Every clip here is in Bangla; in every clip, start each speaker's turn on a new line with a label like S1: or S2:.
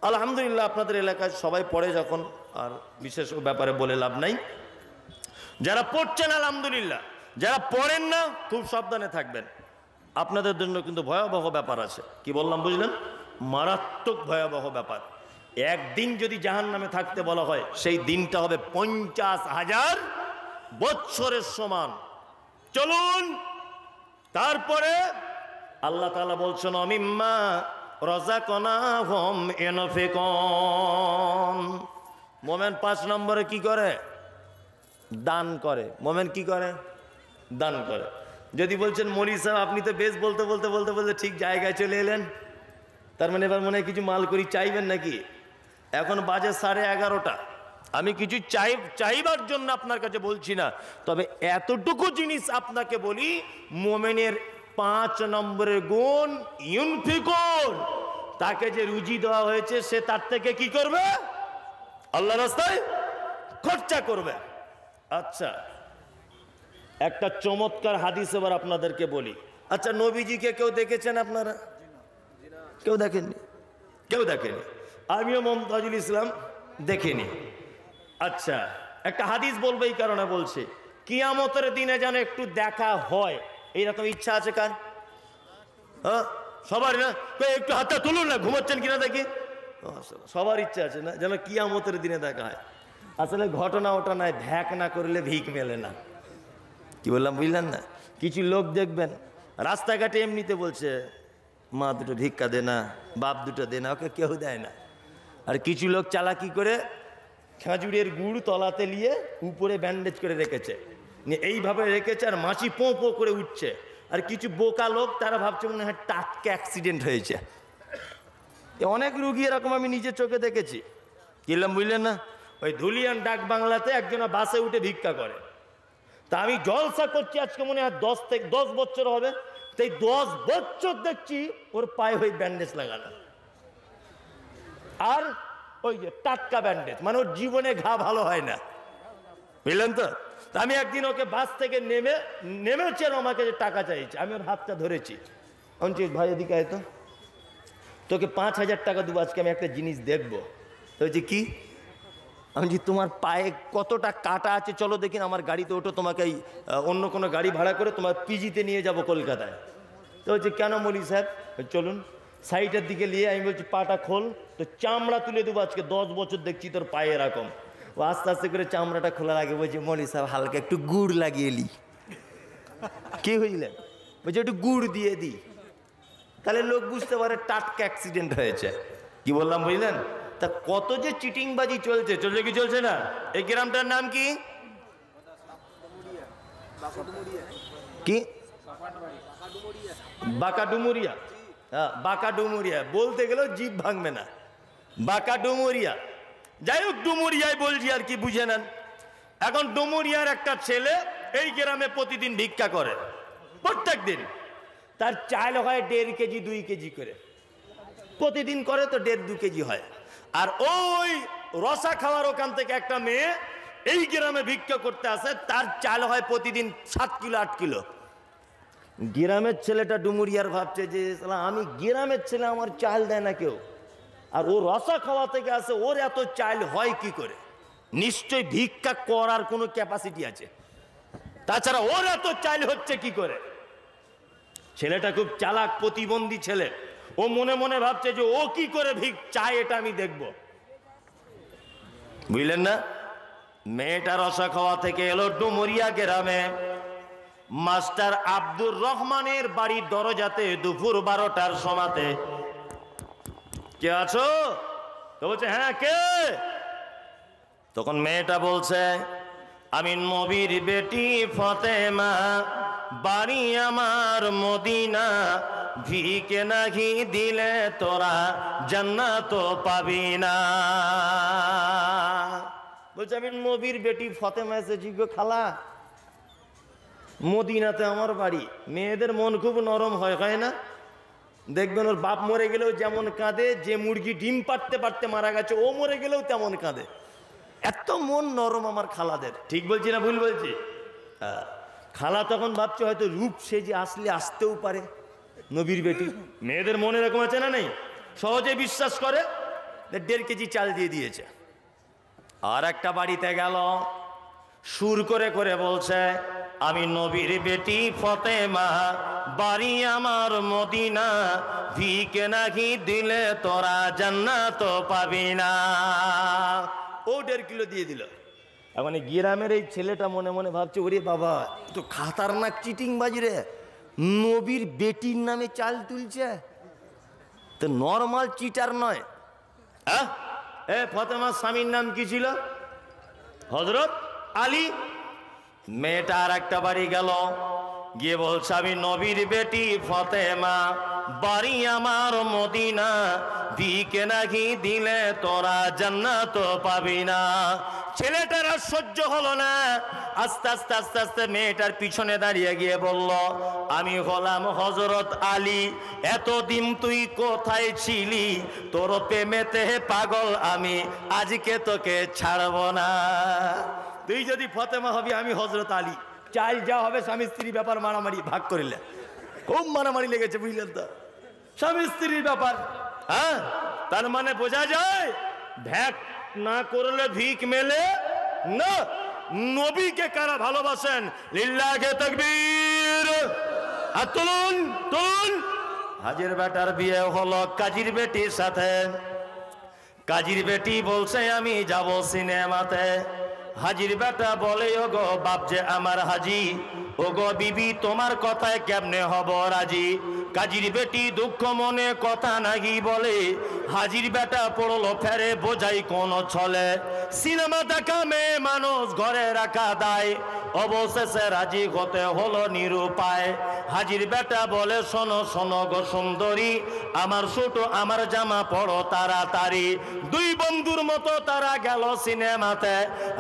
S1: আলহামদুলিল্লাহ আপনাদের এলাকায় সবাই পড়ে যখন, আর বিশেষ ব্যাপারে বলে লাভ নাই। যারা পড়ছেন আলহামদুলিল্লাহ, যারা পড়েন না খুব সাবধানে থাকবেন, আপনাদের জন্য কিন্তু ভয়াবহ ব্যাপার আছে। কি বললাম বুঝলেন? মারাত্মক ভয়াবহ ব্যাপার। একদিন যদি জাহান্নামে থাকতে বলা হয়, সেই দিনটা হবে 50,000 বৎসরের সমান। চলুন, তারপরে আল্লাহ তাআলা বলছেন অমিম্মা রাযাকনাহুম ইউনফিকুন। মোমেন 5 নম্বরে কি করে? দান করে। মোমেন কি করে? দান করে। যদি বলছেন মৌলী সাহেব আপনি তো বেশ বলতে বলতে বলতে বলতে ঠিক জায়গায় চলে এলেন, তার মানে এবার মনে হয় কিছু মাল করি চাইবেন নাকি? এখন বাজে 11:30। আমি কিছু চাইবার জন্য আপনার কাছে বলছি না, তবে এতটুকু জিনিস আপনাকে বলি, মোমেনের 5 নম্বরের গুণ ইউনফিকুন। তাকে যে রুজি দেওয়া হয়েছে সে তার থেকে কি করবে? আল্লাহর রাস্তায় খরচা করবে। আচ্ছা, একটা চমৎকার হাদিস এবার আপনাদেরকে বলি। আচ্ছা, নবীজিকে কেউ দেখেছেন আপনারা? কেউ দেখেননি? কেউ দেখেনি। আমিও মমতাজুল ইসলাম দেখিনি। আচ্ছা, একটা হাদিস বলবো, এই কারণে বলছি, কিয়ামতের দিনে যেন একটু দেখা হয়, এইরকম ইচ্ছা আছে কার? হ্যাঁ, সবার না? একটু হাতটা তুলুন না, ঘুমাচ্ছেন কিনা দেখি। সবার ইচ্ছা আছে না যেন কিয়ামতের দিনে দেখা হয়। আসলে ঘটনা ওটা নয়, ভ্যাক না করলে ভিক মেলে না। কি বললাম বুঝলেন না? কিছু লোক দেখবেন রাস্তাঘাটে এমনিতে বলছে, মা দুটো ভিক্ষা দে না, বাপ দুটো দে না, ওকে কেউ দেয় না। আর কিছু লোক চালাকি করে খেজুরের গুড় তলাতে নিয়ে উপরে ব্যান্ডেজ করে রেখেছে, এইভাবে রেখেছে, আর মাছি পো পো করে উঠছে। আর কিছু বোকা লোক তারা ভাবছে মনে হয় টাটকা অ্যাক্সিডেন্ট হয়েছে। অনেক রুগী এরকম আমি নিজের চোখে দেখেছি। কিনলাম বুঝলেন না? ওই ধুলিয়ান ডাক বাংলাতে একজনা বাসে উঠে ভিক্ষা করে। তা আমি জলসা করছি আজকে মনে হয় 10 বছর হবে, তাই 10 বছর দেখছি ওর পায়ে ওই ব্যান্ডেজ লাগানো, আর ওই যে টাটকা ব্যান্ডেজ, মানে ওর জীবনে ঘা ভালো হয় না, বুঝলেন তো? আমি একদিন ওকে বাস থেকে নেমেছে, আর আমাকে যে টাকা চাইছে, আমি ওর হাতটা ধরেছি, আমি ভাই এদিকে আয় তো, তোকে 5,000 টাকা দেবো, আজকে আমি একটা জিনিস দেখবো। তো বলছি কি? আমি যে তোমার পায়ে কতটা কাটা আছে, চলো দেখিন আমার গাড়িতে ওঠো, তোমাকে এই অন্য কোনো গাড়ি ভাড়া করে তোমার পিজিতে নিয়ে যাব কলকাতায়। তো বলছে কেন মৌলী সাহেব? চলুন। সাইডের দিকে নিয়ে আমি বলছি পাটা খোল, তো চামড়া তুলে দেবো, আজকে 10 বছর দেখছি তোর পায়ে এরকম। ও আস্তে আস্তে করে চামড়াটা খোলার আগে বলছে মৌলী সাহেব হালকা একটু গুড় লাগিয়ে লি। কি হইলেন? বলছে একটু গুড় দিয়ে দিই, তাহলে লোক বুঝতে পারে টাটকা অ্যাক্সিডেন্ট হয়েছে। কি বললাম বুঝলেন? তা কত যে চিটিংবাজি চলছে, চলছে কি চলছে না? এই গ্রামটার নাম কি? কি? বাঁকাডুমুরিয়া। হ্যাঁ, বাঁকাডুমুরিয়া বলতে গেলেও জিভ ভাঙবে না, বাঁকাডুমুরিয়া। যাই হোক, ডুমুরিয়ায় বলছি আর কি, বুঝে নেন। এখন ডুমুরিয়ার একটা ছেলে এই গ্রামে প্রতিদিন ভিক্ষা করে, প্রত্যেক দিন। তার চাল হয় 1.5 কেজি 2 কেজি করে, প্রতিদিন করে তো 1.5-2 কেজি হয়। আর ওই রসা খাওয়ার ওখান থেকে একটা মেয়ে এই গ্রামে ভিক্ষা করতে আসে, তার চাল হয় প্রতিদিন 7 কিলো 8 কিলো। গ্রামের ছেলেটা ডুমুরিয়ার ভাবছে যে আমি গ্রামের ছেলে, আমার চাল দেয় না কেউ, আর ও রসা খাওয়া থেকে আসে, ওর এত চাল হয় কি করে? নিশ্চয় ভিক্ষা করার কোনো ক্যাপাসিটি আছে, তাছাড়া ওর এত চাল হচ্ছে কি করে? ছেলেটা খুব চালাক, প্রতিবন্ধী ছেলে। ও মনে মনে ভাবছে যে ও কি করে ভিক চায়, এটা আমি দেখব, বুঝলেন না? মেয়েটা রসা খাওয়া থেকে এলো ডুমুরিয়া গ্রামে। মাস্টার আব্দুর রহমানের বাড়ির দরজাতে দুপুর 12টার সময়তে, কে আছো? তো বলছে হ্যাঁ, কে? তখন মেয়েটা বলছে আমি নবীর বেটি ফাতেমা, বাড়ি আমার মদিনা, ভিকে নাহি দিলে তোরা জান্নাত পাবি না। বলছে আমি নবীর বেটি ফাতেমা এসেছি গো খালা, মদিনাতে আমার বাড়ি। মেয়েদের মন খুব নরম হয় না? দেখবেন ওর বাপ মরে গেলেও যেমন কাঁদে, যে মুরগি ডিম পাড়তে পারতে মারা গেছে ও মরে গেলেও তেমন কাঁদে। এত মন নরম আমার খালাদের। ঠিক বলছি না ভুল বলছি? খালা তখন ভাবছে হয়তো রূপ সেজে আসলে আসতেও পারে নবীর বেটি। মেয়েদের মনে এরকম আছে না নেই? সহজে বিশ্বাস করে। 1.5 কেজি চাল দিয়ে দিয়েছে। আর একটা বাড়িতে গেল, সুর করে করে বলছে, আমি নবীর বেটি ফতেমা, বাড়ি আমার মদিনা, ভিকে নাকি দিলে তোরা জান্নাত পাবি না। ও 1.5 কিলো দিয়ে দিল। এখন গ্রামের এই ছেলেটা মনে মনে ভাবছে, ওরে বাবা তো খাতারনাক চিটিং বাজি রে, নবীর বেটির নামে চাল তুলছে, তো নর্মাল চিটার নয়। এ ফতেমার স্বামীর নাম কি ছিল? হযরত আলী। মেয়েটা আর একটা বাড়ি গেল, গিয়ে বলছে, আমি নবীর বেটি ফতেমা, বাড়ি আমার মদিনা, ভিকে নাকি দিলে তোরা জান্নাত পাবি না। ছেলেটার আর সহ্য হলো না, আস্তে আস্তে আস্তে আস্তে মেয়েটার পিছনে দাঁড়িয়ে গিয়ে বলল, আমি হলাম হযরত আলী, এতদিন তুই কোথায় ছিলি? তোর প্রেমেতে পাগল আমি, আজকে তোকে ছাড়ব না। তুই যদি ফতেমা হবি, আমি হযরত আলী, চাই যা হবে স্বামী স্ত্রীর ব্যাপার, মারামারি ভাগ করিলে। খুব মারামারি লেগেছে, বুঝলেন তো, স্বামী স্ত্রীর ব্যাপার। হ্যাঁ, তার মানে বোঝা যায় ভ্যাক না করলে ভিক মেলে না। নবীকে কারা ভালোবাসেন? লিল্লাহে তাকবীর। আর তুলুন তুলুন। হাজির বেটার বিয়ে হলো কাজীর বেটির সাথে। কাজীর বেটি বলছে, আমি যাব সিনেমাতে। হাজির বেটা বলে, ওগো বাপ যে আমার হাজি, ওগো বিবি তোমার কথায় কেমনে হব রাজি। কাজীর বেটি দুঃখ মনে কথা নাকি বলে, হাজির বেটা পড়লো ফেরে বোঝাই কোন ছলে। সিনেমা দেখা মেয়ে মানুষ ঘরে রাখা দায়, অবশেষে রাজি হতে হলো নিরুপায়। হাজির বেটা বলে, শোনো শোনো গো সুন্দরী, আমার ছোট আমার জামা পড়ো তাড়াতাড়ি। দুই বন্ধুর মতো তারা গেল সিনেমাতে।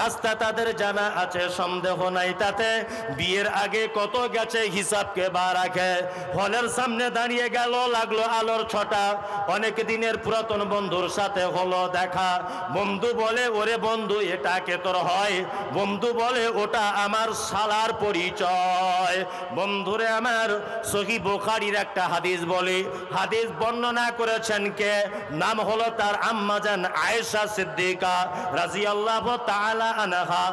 S1: রাস্তা তাদের জানা আছে, সন্দেহ নাই তাতে, বিয়ের আগে কত গেছে হিসাবকে বা রাখে। হলের সামনে দাঁড়িয়ে গেল, লাগলো আলোর ছটা। অনেক দিনের পুরাতন বন্ধুর সাথে হলো দেখা। বন্ধু বলে, ওরে বন্ধু এটা কে তোর হয়? বন্ধু বলে, ওটা আমার শালার পরিচয়। বন্ধুরে আমার, সহিহ বুখারীর একটা হাদিস বলি, হাদিস বর্ণনা করেছেন কে? নাম হলো তার আম্মাজান আয়েশা সিদ্দিকা রাদিয়াল্লাহু তাআলা আনহা।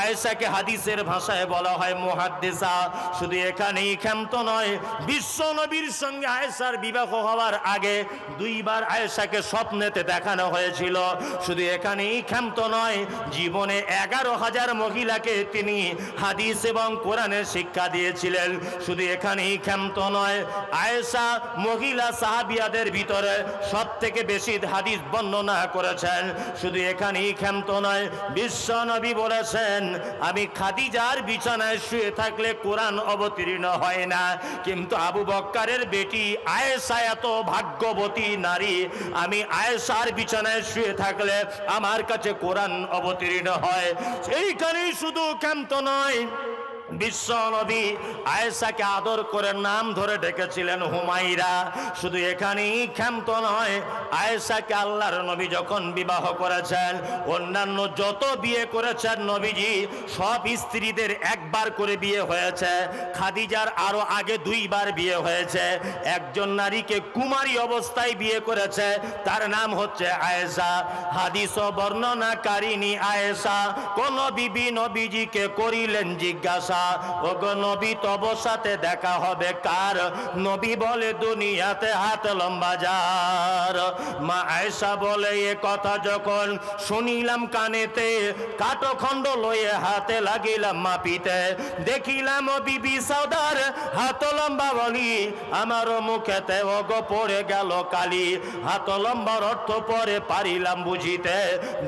S1: আয়েশাকে হাদিসের ভাষায় বলা হয় মুহাদ্দিসা। শুধু এখানেই ক্ষান্ত নয়, বিশ্ব নবীর সঙ্গে আয়েশার বিবাহ হওয়ার আগে 2 বার আয়েশাকে স্বপ্নেতে দেখানো হয়েছিল। শুধু এখানেই ক্ষান্ত নয়, জীবনে 11,000 মহিলাকে তিনি হাদিস এবং কোরআনের শিক্ষা দিয়েছিলেন। শুধু এখানেই ক্ষান্ত নয়, আয়েশা মহিলা সাহাবিয়াদের ভিতরে সবথেকে বেশি হাদিস বর্ণনা করেছেন। শুধু এখানেই ক্ষান্ত নয়, বিশ্ব নবী বলেছেন, আমি খাদিজার বিছানায় শুয়ে থাকলে কোরআন অবতীর্ণ হয় না, কিন্তু আবু বক্কারের বেটি আয়েশা এত ভাগ্যবতী নারী, আমি আয়েশার বিছানায় শুয়ে থাকলে আমার কাছে কোরআন অবতীর্ণ হয়। এইখানেই শুধু ক্ষান্ত নয়, বিশ্ব নবী আয়েশাকে আদর করে নাম ধরে ডেকেছিলেন হুমাইরা। শুধু এখানেই ক্ষান্ত নয়, আয়েশাকে আল্লাহর নবী যখন বিবাহ করেছেন, অন্যান্য যত বিয়ে করেছেন নবীজি, সব স্ত্রীদের একবার করে বিয়ে হয়েছে। খাদিজার আরো আগে 2 বার বিয়ে হয়েছে। একজন নারীকে কুমারী অবস্থায় বিয়ে করেছে, তার নাম হচ্ছে আয়েশা। হাদিস বর্ণনাকারিনী আয়েশা কোন বিবি নবীজিকে করিলেন জিজ্ঞাসা, ওগো নবী তব সাথে দেখা হবে কার? নবী বলে, দুনিয়াতে হাত লম্বা যার। মা আয়েশা বলে, এ কথা যখন শুনিলাম কানেতে, কাঠখণ্ড লয়ে হাতে লাগিলাম মাপিতে। দেখিলাম বিবি সাউদার হাত লম্বা বলি, আমার মুখেতে ওগো পড়ে গেল কালি। হাত লম্বার অর্থ পরে পারিলাম বুঝিতে,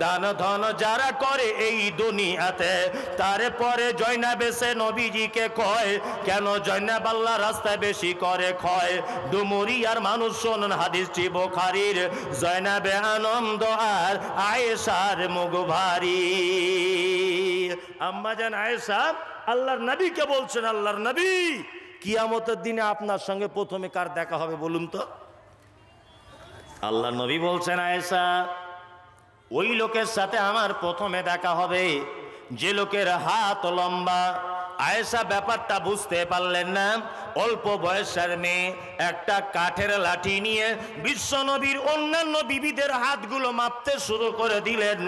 S1: দান ধন যারা করে এই দুনিয়াতে, তারে পরে জয়নাবে সে নবীজিকে কয়, কেন জয়নাব আল্লাহ রাস্তায় বেশি করে ক্ষয়। ডুমুরিয়ার মানুষ শোনেন হাদিসটি বুখারীর, জয়নাবে আনন্দ আর আয়েশার মুখ ভারী। আম্মাজান আয়েশা আল্লাহর নবীকে বলছেন, আল্লাহর নবী, কিয়ামতের দিনে আপনার সঙ্গে প্রথমে কার দেখা হবে বলুন তো? আল্লাহর নবী বলছেন, আয়েশা, ওই লোকের সাথে আমার প্রথমে দেখা হবে যে লোকের হাত লম্বা। আয়েশা ব্যাপারটা বুঝতে পারলেন না, অল্প বয়সের মেয়ে একটা কাঠের লাঠি নিয়ে বিশ্বনবীর অন্যান্য বিবিদের হাতগুলো মাপতে শুরু করে দিলেন।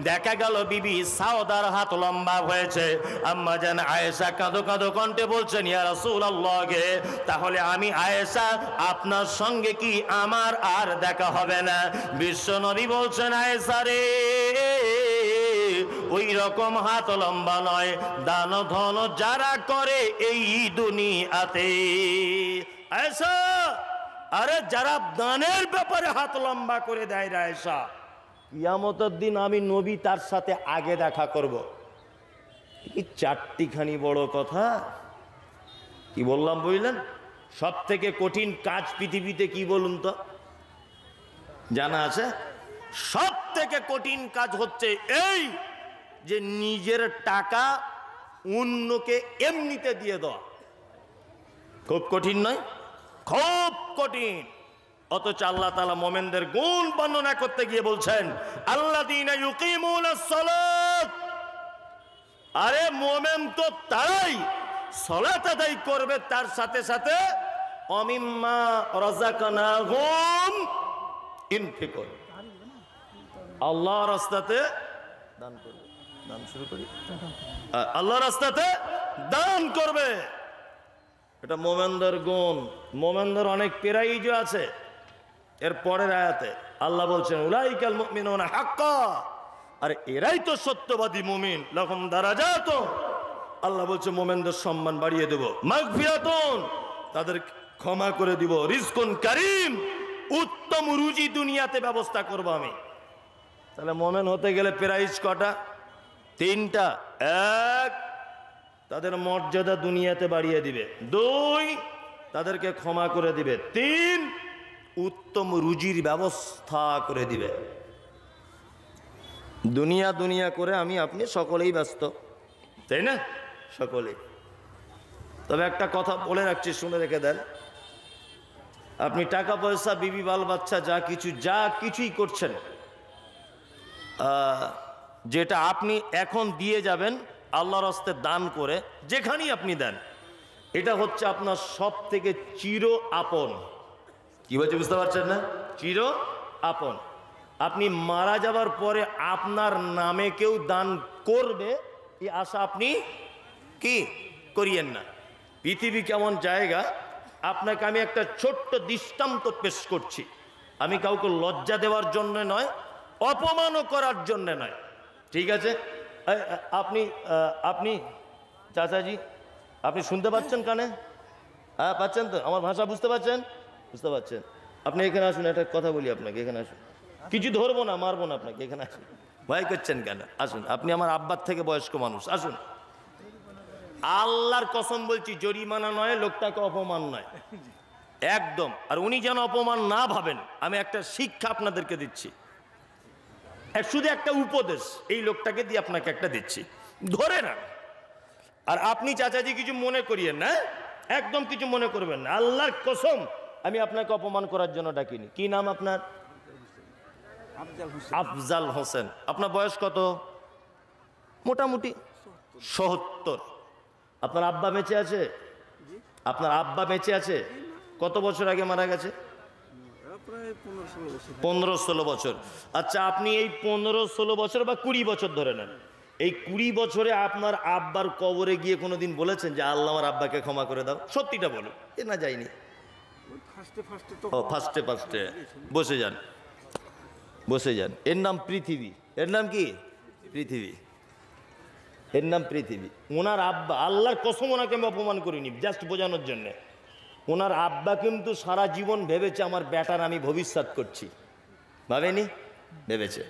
S1: দেখা গেল বিবি সাউদার হাত লম্বা হয়েছে। আম্মা জান আয়েশা কাঁদো কাঁদো কণ্ঠে বলছেন, ইয়া রাসূলুল্লাহ গে, তাহলে আমি আয়েশা আপনার সঙ্গে কি আমার আর দেখা হবে না? বিশ্বনবী বলছেন, আয়েশা রে, ওই রকম হাত লম্বা নয়, দান ধন যারা করে এই দুনিয়াতে। আয়েশা, আরে যারা দানের ব্যাপারে হাত লম্বা করে দেয় রে আয়েশা, কিয়ামতের দিন আমি নবী তার সাথে আগে দেখা করব। কি চারটিখানি বড় কথা! কি বললাম বুঝলেন? সব থেকে কঠিন কাজ পৃথিবীতে কি বলুন তো? জানা আছে? সব থেকে কঠিন কাজ হচ্ছে এই যে নিজের টাকা অন্যকে এমনিতে দিয়ে দেওয়া। খুব কঠিন নয়? খুব কঠিন। অথচ আল্লাহ তাআলা মুমিনদের গুণ বর্ণনা করতে গিয়ে বলছেন, আল্লাযীনা ইউকিমুনাস সালাত। আরে মুমিন তো তারাই সালাত আদায় করবে, তার সাথে সাথে অমিম্মা রাযাকনাহুম ইনফিকুন, আল্লাহর রাস্তাতে দান করবে। দান শুরু করি, আল্লাহর রাস্তাতে দান করবে। এটা মোমেনদের গুণ। মোমেনদের অনেক প্রাইজ আছে। এর পরের আয়াতে আল্লাহ বলছেন, উলাইকাল মুমিনুনা হাক্কা, আরে এরাই তো সত্যবাদী মুমিন, লাহুম দারাজাতুন। আল্লাহ বলছে মোমেনদের সম্মান বাড়িয়ে দেব, মাগফিরাতুন, তাদের ক্ষমা করে দিব, রিজকুন কারীম, উত্তম রুজি দুনিয়াতে ব্যবস্থা করব আমি। তাহলে মোমেন হতে গেলে প্রাইজ কটা? তিনটা। এক, তাদের মর্যাদা দুনিয়াতে বাড়িয়ে দিবে। দুই, তাদেরকে ক্ষমা করে দিবে। তিন, উত্তম রুজির ব্যবস্থা করে দিবে। দুনিয়া দুনিয়া করে আমি আপনি সকলেই ব্যস্ত, তাই না? সকলেই। তবে একটা কথা বলে রাখছি, শুনে রেখে দেন। আপনি টাকা পয়সা, বিবি বাল বাচ্চা, যা কিছুই করছেন, যেটা আপনি এখন দিয়ে যাবেন আল্লাহর রাস্তে দান করে, যেখানেই আপনি দেন, এটা হচ্ছে আপনার সব থেকে চির আপন। কি বলছে বুঝতে পারছেন না? চির আপন। আপনি মারা যাবার পরে আপনার নামে কেউ দান করবে এই আশা আপনি কি করিয়েন না। পৃথিবী কেমন জায়গা, আপনাকে আমি একটা ছোট্ট দৃষ্টান্ত পেশ করছি। আমি কাউকে লজ্জা দেওয়ার জন্য নয়, অপমানও করার জন্য নয়, ঠিক আছে? আপনি চাচাজি, আপনি শুনতে পাচ্ছেন কানে? হ্যাঁ পাচ্ছেন তো? আমার ভাষা বুঝতে পারছেন? বুঝতে পারছেন? আপনি এখানে আসুন, একটা কথা বলি আপনাকে। এখানে আসুন, কিছু ধরবো না, মারবো না আপনাকে। এখানে আসুন, ভয় করছেন কেন? আসুন, আপনি আমার আব্বার থেকে বয়স্ক মানুষ, আসুন। আল্লাহর কসম বলছি, জরিমানা নয়, লোকটাকে অপমান নয়, একদম। আর উনি যেন অপমান না ভাবেন, আমি একটা শিক্ষা আপনাদেরকে দিচ্ছি, শুধু একটা উপদেশ এই লোকটাকে দিয়ে আপনাকে একটা দিচ্ছি, ধরে না। আর আপনি চাচাজি কিছু মনে করিয়েন না, একদম কিছু মনে করবেন না। আল্লাহর কসম, আমি আপনাকে অপমান করার জন্য ডাকিনি। কি নাম আপনার? আফজাল হোসেন। আপনার বয়স কত? মোটামুটি ৭০। আপনার আব্বা বেঁচে আছে? আপনার আব্বা বেঁচে আছে? কত বছর আগে মারা গেছে? 15-16 বছর। আচ্ছা, আপনি এই 15-16 বছর বা 20 বছর ধরে নেন, এই 20 বছরে আপনার আব্বার কবরে গিয়ে কোনোদিন বলেছেন যে আল্লাহ আমার আব্বাকে ক্ষমা করে দাও? সত্যিটা বলুন। এ না যায়নি? ফার্স্টে বসে যান, বসে যান। এর নাম পৃথিবী। এর নাম কি? পৃথিবী। এর নাম পৃথিবী। ওনার আব্বা, আল্লাহর কসম ওনাকে আমি অপমান করিনি, জাস্ট বোঝানোর জন্যে। ওনার আব্বা কিন্তু সারা জীবন ভেবেছে আমার বেটার আমি ভবিষ্যৎ করছি, ভাবেনি? ভেবেছে।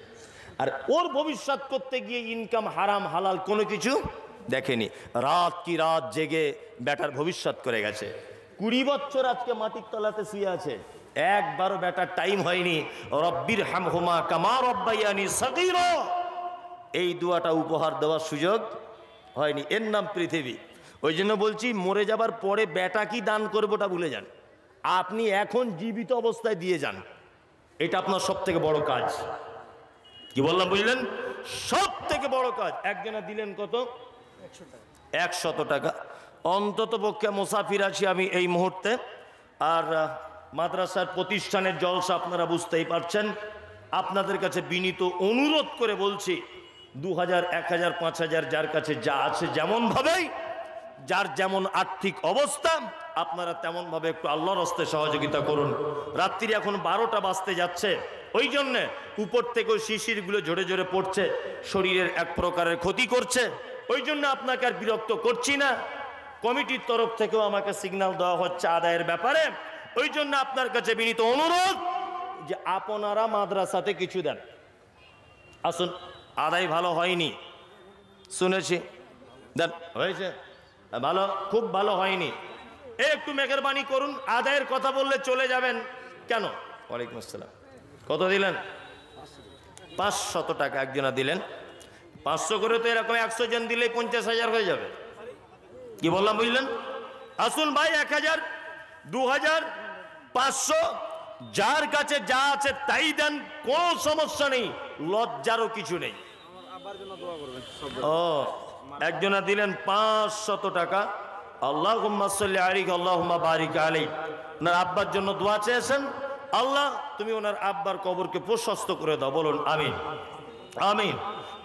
S1: আর ওর ভবিষ্যৎ করতে গিয়ে ইনকাম হারাম হালাল কোনো কিছু দেখেনি। রাত কি রাত জেগে বেটার ভবিষ্যৎ করে গেছে। 20 বছর আজকে মাটির তলাতে শুয়ে আছে, একবারও বেটার টাইম হয়নি রব্বির হামহুমা কামা রব্বায়ানি সগীরা, এই দুয়াটা উপহার দেওয়ার সুযোগ হয়নি। এর নাম পৃথিবী। ওই জন্য বলছি, মরে যাবার পরে বেটা কি দান করবোটা ভুলে যান, আপনি এখন জীবিত অবস্থায় দিয়ে যান। এটা আপনার সব থেকে বড় কাজ। কি বললাম বুঝলেন? সব থেকে বড় কাজ। একজনে দিলেন কত? 100 টাকা। অন্তত পক্ষে মুসাফির আছি আমি এই মুহূর্তে। আর মাদ্রাসার প্রতিষ্ঠানের জলসা আপনারা বুঝতেই পারছেন। আপনাদের কাছে বিনীত অনুরোধ করে বলছি, 2000, 1000, 5000 যার কাছে যা আছে, যেমনভাবেই যার যেমন আর্থিক অবস্থা, আপনারা তেমনভাবে একটু আল্লাহর হস্তে সহযোগিতা করুন। রাত্রি এখন 12টা বাজতে যাচ্ছে, ওই জন্যে উপর থেকেও শিশিরগুলো ঝরে ঝরে পড়ছে, শরীরের এক প্রকারের ক্ষতি করছে। ওই জন্য আপনাকে আর বিরক্ত করছি না। কমিটির তরফ থেকেও আমাকে সিগন্যাল দেওয়া হচ্ছে আদায়ের ব্যাপারে। ওই জন্য আপনার কাছে বিনীত অনুরোধ যে আপনারা মাদ্রাসাতে কিছু দেন। আসুন, আদায় ভালো হয়নি শুনেছি, দেন। হয়েছে ভালো, খুব ভালো হয়নি, একটু মেহেরবানি করুন। আদায়ের কথা বললে চলে যাবেন কেন? ওয়ালাইকুম আসসালাম। কত দিলেন? 500 টাকা একজনা দিলেন। 500 করে তো এরকম 100 জন দিলে 50,000 হয়ে যাবে। কি বললাম বুঝলেন? আসুন ভাই, 1000, 2000, 500 যার কাছে যা আছে তাই দেন, কোনো সমস্যা নেই, লজ্জারও কিছু নেই। ও, একজনা দিলেন 500 টাকা। আল্লাহুম্মা সাল্লি আলাইহি আল্লাহুম্মা বারিক আলাইহি। ওনার আব্বার জন্য দোয়া চেয়েছেন, আল্লাহ তুমি ওনার আব্বার কবরকে প্রশস্ত করে দাও, বলুন আমিন আমিন।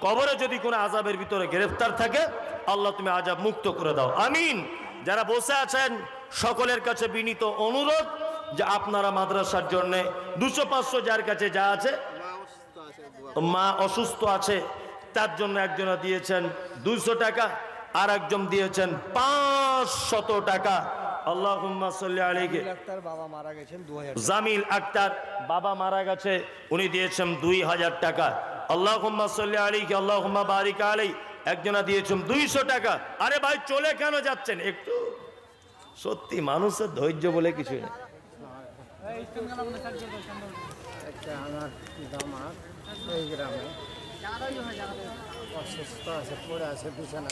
S1: কবরে যদি কোনো আযাবের ভিতরে গ্রেফতার থাকে, আল্লাহ তুমি আযাব মুক্ত করে দাও, আমিন। যারা বসে আছেন সকলের কাছে বিনীত অনুরোধ যে আপনারা মাদ্রাসার জন্য 200-500 যার কাছে যা আছে, মা অসুস্থ আছে তার জন্য একজনা দিয়েছেন 200 টাকা, আর একজন দিয়েছেন 500 টাকা। আল্লাহুম্মা সাল্লি আলাইহি।
S2: বাবা মারা গেছেন 2000।
S1: জামিল আক্তার বাবা মারা গেছে, উনি দিয়েছেন 2000 টাকা। আল্লাহুম্মা সাল্লি আলাইহি আল্লাহুম্মা বারিক আলাইহি, একজনা দিয়েছেন 200 টাকা। আরে ভাই চলে কেন যাচ্ছেন? একটু সত্যি মানুষের ধৈর্য বলে কিছু নেই।
S2: একটা আমার দামাত এই গ্রামে অসুস্থ আছে, পড়ে আছে বিছানা।